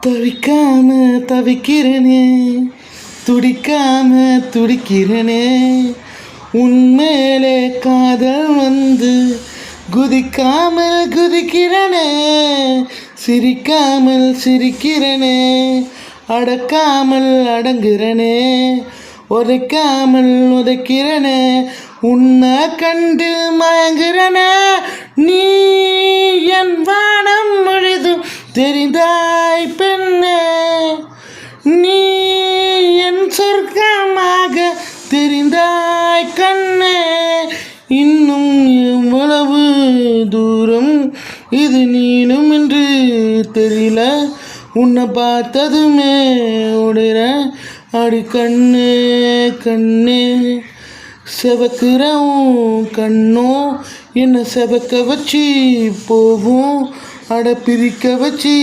தவிக்காம தவிக்கிறனே, துடிக்காம துடிக்கிறனே, உன்மேலே காதல் வந்து குதிக்காமல் குதிக்கிறனே, சிரிக்காமல் சிரிக்கிறனே, அடக்காமல் அடங்குறனே, உதைக்காமல் உதைக்கிறனே, உன்னை கண்டு மயங்குறனே. நீ என் வானம் முழுதும் தெரிந்தாய் பெண்ணே, நீ என் சொர்க்கமாக தெரிந்தாய் கண்ணே. இன்னும் எவ்வளவு தூரம் இது நீளும் என்று தெரியல, உன்னை பார்த்ததுமே உடைற அடி கண்ணே கண்ணே. செவக்கிறவும் கண்ணோ என்னை செவக்க வச்சு போகும், அட பிரிக்க வச்சு